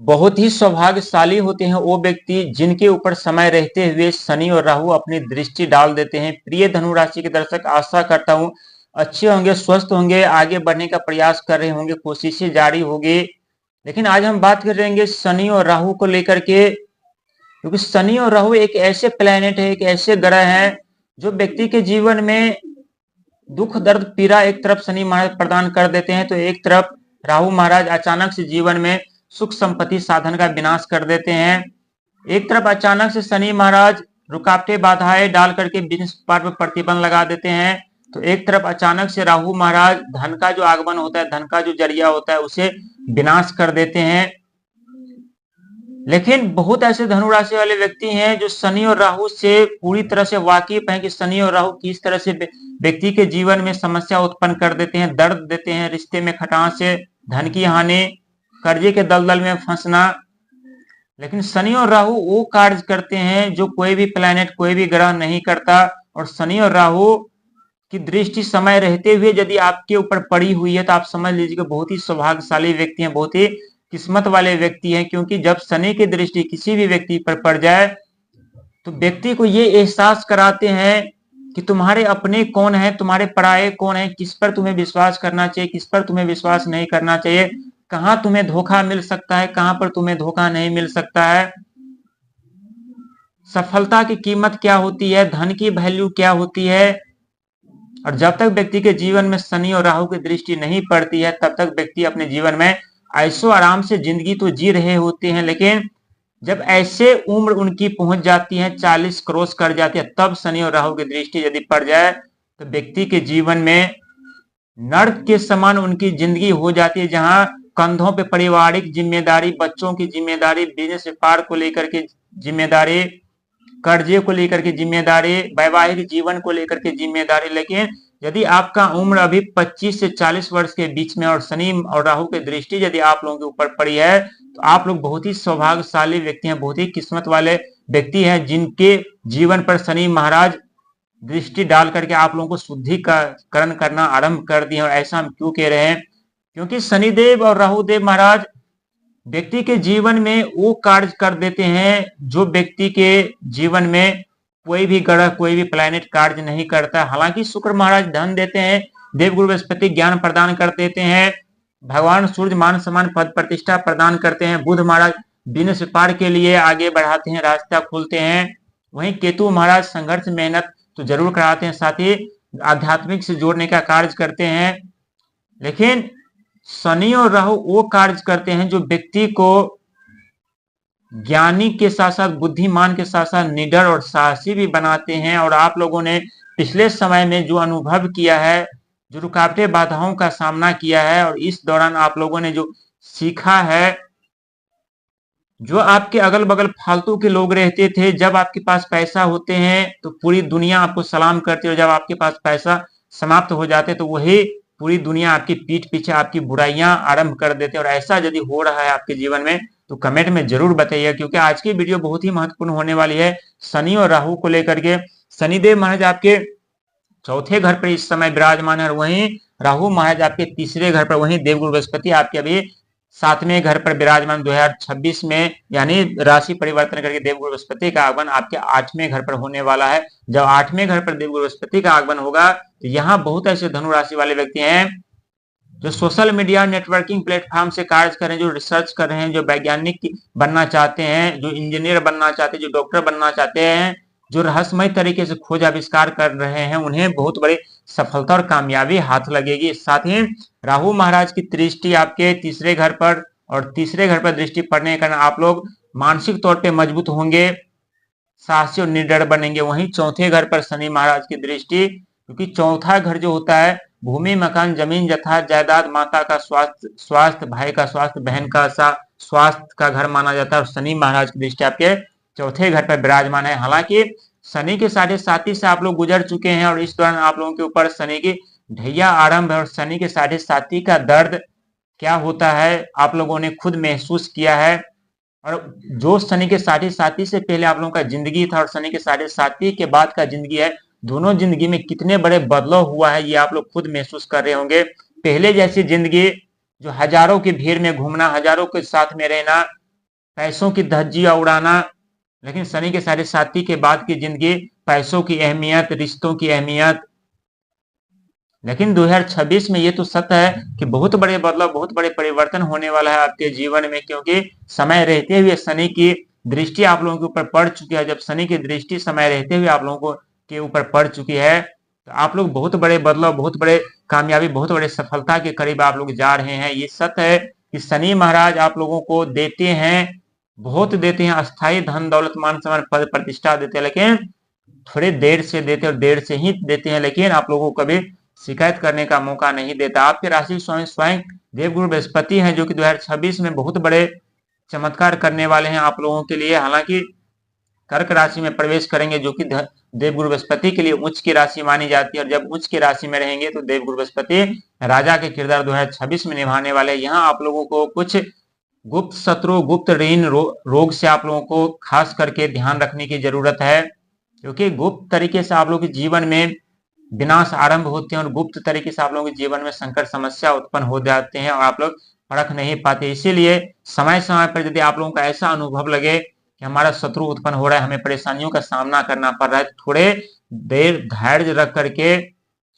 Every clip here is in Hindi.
बहुत ही सौभाग्यशाली होते हैं वो व्यक्ति जिनके ऊपर समय रहते हुए शनि और राहु अपनी दृष्टि डाल देते हैं। प्रिय धनु राशि के दर्शक, आशा करता हूं अच्छे होंगे, स्वस्थ होंगे, आगे बढ़ने का प्रयास कर रहे होंगे, कोशिशें जारी होगी। लेकिन आज हम बात करेंगे शनि और राहु को लेकर के, क्योंकि शनि और राहु एक ऐसे प्लेनेट है, एक ऐसे ग्रह हैं जो व्यक्ति के जीवन में दुख दर्द पीड़ा एक तरफ शनि महाराज प्रदान कर देते हैं, तो एक तरफ राहु महाराज अचानक से जीवन में सुख संपत्ति साधन का विनाश कर देते हैं। एक तरफ अचानक से शनि महाराज रुकावटें बाधाएं डाल करके बिजनेस पर प्रतिबंध लगा देते हैं, तो एक तरफ अचानक से राहु महाराज धन का जो आगमन होता है, धन का जो जरिया होता है, उसे विनाश कर देते हैं। लेकिन बहुत ऐसे धनु राशि वाले व्यक्ति हैं जो शनि और राहु से पूरी तरह से वाकिफ हैं कि शनि और राहु किस तरह से व्यक्ति के जीवन में समस्या उत्पन्न कर देते हैं, दर्द देते हैं, रिश्ते में खटास से, धन की हानि, कर्जे के दलदल में फंसना। लेकिन शनि और राहु वो कार्य करते हैं जो कोई भी प्लैनेट, कोई भी ग्रह नहीं करता। और शनि और राहु की दृष्टि समय रहते हुए यदि आपके ऊपर पड़ी हुई है तो आप समझ लीजिए बहुत ही सौभाग्यशाली व्यक्ति हैं, बहुत ही किस्मत वाले व्यक्ति हैं। क्योंकि जब शनि की दृष्टि किसी भी व्यक्ति पर पड़ जाए तो व्यक्ति को ये एहसास कराते हैं कि तुम्हारे अपने कौन है, तुम्हारे पराये कौन है, किस पर तुम्हें विश्वास करना चाहिए, किस पर तुम्हें विश्वास नहीं करना चाहिए, कहां तुम्हें धोखा मिल सकता है, कहां पर तुम्हें धोखा नहीं मिल सकता है, सफलता की कीमत क्या होती है, धन की वैल्यू क्या होती है। और जब तक व्यक्ति के जीवन में शनि और राहु की दृष्टि नहीं पड़ती है तब तक व्यक्ति अपने जीवन में ऐशो आराम से जिंदगी तो जी रहे होते हैं। लेकिन जब ऐसे उम्र उनकी पहुंच जाती है, 40 क्रॉस कर जाती है, तब शनि और राहु की दृष्टि यदि पड़ जाए तो व्यक्ति के जीवन में नर्क के समान उनकी जिंदगी हो जाती है, जहां कंधों पे पारिवारिक जिम्मेदारी, बच्चों की जिम्मेदारी, बिजनेस व्यापार को लेकर के जिम्मेदारी, कर्जे को लेकर के जिम्मेदारी, वैवाहिक जीवन को लेकर के जिम्मेदारी। लेकिन यदि आपका उम्र अभी 25 से 40 वर्ष के बीच में और शनि और राहु की दृष्टि यदि आप लोगों के ऊपर पड़ी है तो आप लोग बहुत ही सौभाग्यशाली व्यक्ति हैं, बहुत ही किस्मत वाले व्यक्ति हैं जिनके जीवन पर शनि महाराज दृष्टि डाल करके आप लोगों को शुद्धिकरण करना आरंभ कर दिए। और ऐसा हम क्यों कह रहे हैं? क्योंकि शनिदेव और राहुदेव महाराज व्यक्ति के जीवन में वो कार्य कर देते हैं जो व्यक्ति के जीवन में कोई भी ग्रह, कोई भी प्लैनेट कार्य नहीं करता। हालांकि शुक्र महाराज धन देते हैं, देवगुरु बृहस्पति ज्ञान प्रदान कर देते हैं, भगवान सूर्य मान सम्मान पद प्रतिष्ठा प्रदान करते हैं, बुध महाराज बिजनेस व्यापार के लिए आगे बढ़ाते हैं, रास्ता खोलते हैं, वहीं केतु महाराज संघर्ष मेहनत तो जरूर कराते हैं, साथ ही आध्यात्मिक से जोड़ने का कार्य करते हैं। लेकिन शनि और राहु वो कार्य करते हैं जो व्यक्ति को ज्ञानी के साथ साथ, बुद्धिमान के साथ साथ निडर और साहसी भी बनाते हैं। और आप लोगों ने पिछले समय में जो अनुभव किया है, जो रुकावटें बाधाओं का सामना किया है, और इस दौरान आप लोगों ने जो सीखा है, जो आपके अगल बगल फालतू के लोग रहते थे, जब आपके पास पैसा होते हैं तो पूरी दुनिया आपको सलाम करती है, और जब आपके पास पैसा समाप्त हो जाते तो वही पूरी दुनिया आपकी पीठ पीछे आपकी बुराइयां आरंभ कर देते हैं। और ऐसा यदि हो रहा है आपके जीवन में तो कमेंट में जरूर बताइए, क्योंकि आज की वीडियो बहुत ही महत्वपूर्ण होने वाली है शनि और राहु को लेकर के। शनिदेव महाराज आपके चौथे घर पर इस समय विराजमान है, और वहीं राहु महाराज आपके तीसरे घर पर, वहीं देवगुरु बृहस्पति आपके अभी 7वें घर पर विराजमान। 2026 में यानी राशि परिवर्तन करके देवगुरु बृहस्पति का आगमन आपके 8वें घर पर होने वाला है। जब 8वें घर पर देवगुरु बृहस्पति का आगमन होगा तो यहाँ बहुत ऐसे धनु राशि वाले व्यक्ति हैं जो सोशल मीडिया नेटवर्किंग प्लेटफॉर्म से कार्य कर रहे हैं, जो रिसर्च कर रहे हैं, जो वैज्ञानिक बनना चाहते हैं, जो इंजीनियर बनना चाहते हैं, जो डॉक्टर बनना चाहते हैं, जो रहस्यमय तरीके से खोज आविष्कार कर रहे हैं, उन्हें बहुत बड़ी सफलता और कामयाबी हाथ लगेगी। साथ ही राहु महाराज की दृष्टि आपके तीसरे घर पर, और तीसरे घर पर दृष्टि पड़ने के कारण आप लोग मानसिक तौर पे मजबूत होंगे, साहसी और निडर बनेंगे। वहीं चौथे घर पर शनि महाराज की दृष्टि, क्योंकि चौथा घर जो होता है भूमि, मकान, जमीन, जथा जायदाद, माता का स्वास्थ्य, भाई का स्वास्थ्य, बहन का स्वास्थ्य का घर माना जाता है, और शनि महाराज की दृष्टि आपके चौथे घर पर विराजमान है। हालांकि शनि के 7.5 से आप लोग गुजर चुके हैं, और इस दौरान आप लोगों के ऊपर शनि की ढैया आरंभ है, और शनि के 7.5 का दर्द क्या होता है आप लोगों ने खुद महसूस किया है। और जो शनि के 7.5 से पहले आप लोगों का जिंदगी था और शनि के 7.5 के बाद का जिंदगी है, दोनों जिंदगी में कितने बड़े बदलाव हुआ है ये आप लोग खुद महसूस कर रहे होंगे। पहले जैसी जिंदगी, जो हजारों की भीड़ में घूमना, हजारों के साथ में रहना, पैसों की धज्जियां उड़ाना। लेकिन शनि के साढ़े साथी के बाद की जिंदगी, पैसों की अहमियत, रिश्तों की अहमियत। लेकिन 2026 में ये तो सत्य है कि बहुत बड़े बदलाव, बहुत बड़े परिवर्तन होने वाला है आपके जीवन में, क्योंकि समय रहते हुए शनि की दृष्टि आप लोगों के ऊपर पड़ चुकी है। जब शनि की दृष्टि समय रहते हुए आप लोगों के ऊपर पड़ चुकी है, तो आप लोग बहुत बड़े बदलाव, बहुत बड़े कामयाबी, बहुत बड़े सफलता के करीब आप लोग जा रहे हैं। ये सत्य है कि शनि महाराज आप लोगों को देते हैं, बहुत देते हैं, अस्थायी धन दौलत मान सम्मान पद प्रतिष्ठा देते हैं, लेकिन थोड़े देर से देते हैं और देर से ही देते हैं, लेकिन आप लोगों को कभी शिकायत करने का मौका नहीं देता। आपके राशि स्वयं स्वयं देवगुरु बृहस्पति हैं, जो कि 2026 में बहुत बड़े चमत्कार करने वाले हैं आप लोगों के लिए। हालांकि कर्क राशि में प्रवेश करेंगे, जो कि देवगुरु बृहस्पति के लिए उच्च की राशि मानी जाती है, और जब उच्च की राशि में रहेंगे तो देवगुरु बृहस्पति राजा के किरदार 2026 में निभाने वाले। यहाँ आप लोगों को कुछ गुप्त शत्रु, गुप्त ऋण, रोग से आप लोगों को खास करके ध्यान रखने की जरूरत है, क्योंकि गुप्त तरीके से आप लोगों के जीवन में विनाश आरंभ होते हैं, और गुप्त तरीके से आप लोगों के जीवन में संकट समस्या उत्पन्न हो जाते हैं और आप लोग परख नहीं पाते। इसीलिए समय समय पर यदि आप लोगों का ऐसा अनुभव लगे कि हमारा शत्रु उत्पन्न हो रहा है, हमें परेशानियों का सामना करना पड़ रहा है, थोड़े देर धैर्य रख करके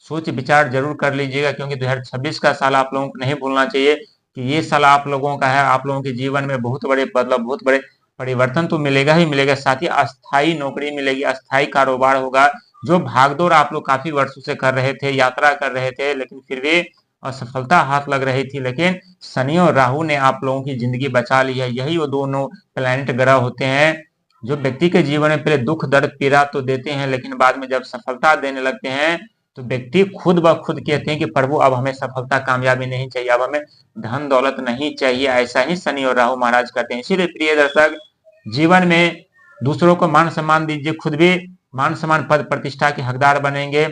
सोच विचार जरूर कर लीजिएगा, क्योंकि 2026 का साल आप लोगों को नहीं भूलना चाहिए कि ये साल आप लोगों का है। आप लोगों के जीवन में बहुत बड़े बदलाव, बहुत बड़े परिवर्तन तो मिलेगा ही मिलेगा, साथ ही अस्थायी नौकरी मिलेगी, अस्थायी कारोबार होगा। जो भागदौड़ आप लोग काफी वर्षों से कर रहे थे, यात्रा कर रहे थे, लेकिन फिर भी असफलता हाथ लग रही थी, लेकिन शनि और राहु ने आप लोगों की जिंदगी बचा ली है। यही वो दोनों प्लैनेट ग्रह होते हैं जो व्यक्ति के जीवन में पहले दुख दर्द पीड़ा तो देते हैं, लेकिन बाद में जब सफलता देने लगते हैं तो व्यक्ति खुद ब खुद कहते हैं कि प्रभु अब हमें सफलता कामयाबी नहीं चाहिए, अब हमें धन दौलत नहीं चाहिए। ऐसा ही शनि और राहु महाराज करते हैं। इसीलिए प्रिय दर्शक, जीवन में दूसरों को मान सम्मान दीजिए, खुद भी मान सम्मान पद प्रतिष्ठा के हकदार बनेंगे।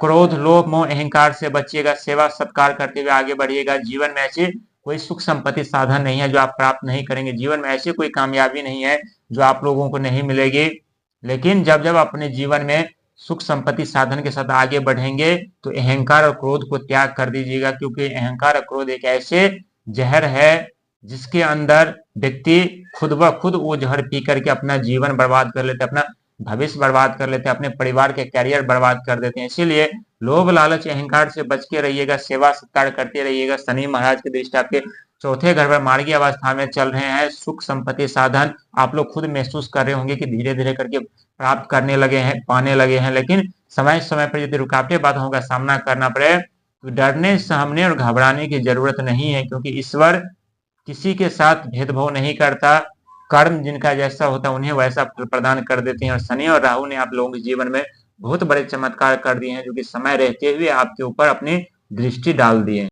क्रोध, लोभ, मोह, अहंकार से बचिएगा, सेवा सत्कार करते हुए आगे बढ़िएगा। जीवन में ऐसी कोई सुख संपत्ति साधन नहीं है जो आप प्राप्त नहीं करेंगे, जीवन में ऐसी कोई कामयाबी नहीं है जो आप लोगों को नहीं मिलेगी। लेकिन जब जब अपने जीवन में सुख संपत्ति साधन के साथ आगे बढ़ेंगे तो अहंकार और क्रोध को त्याग कर दीजिएगा, क्योंकि अहंकार और क्रोध एक ऐसे जहर है जिसके अंदर व्यक्ति खुद ब खुद वो जहर पी करके अपना जीवन बर्बाद कर लेते, अपना भविष्य बर्बाद कर लेते हैं, अपने परिवार के कैरियर बर्बाद कर देते हैं। इसीलिए लोभ लालच अहंकार से बच के रहिएगा, सेवा सत्कार करते रहिएगा। शनि महाराज की दृष्टि आपके चौथे घर पर मार्गी अवस्था में चल रहे हैं। सुख संपत्ति साधन आप लोग खुद महसूस कर रहे होंगे कि धीरे धीरे करके प्राप्त करने लगे हैं, पाने लगे हैं, लेकिन समय समय पर यदि रुकावटें बाधाओं का सामना करना पड़े तो डरने, सहमने और घबराने की जरूरत नहीं है, क्योंकि ईश्वर किसी के साथ भेदभाव नहीं करता। कर्म जिनका जैसा होता है उन्हें वैसा फल प्रदान कर देते हैं, और शनि और राहु ने आप लोगों के जीवन में बहुत बड़े चमत्कार कर दिए हैं, जो कि समय रहते हुए आपके ऊपर अपनी दृष्टि डाल दिए।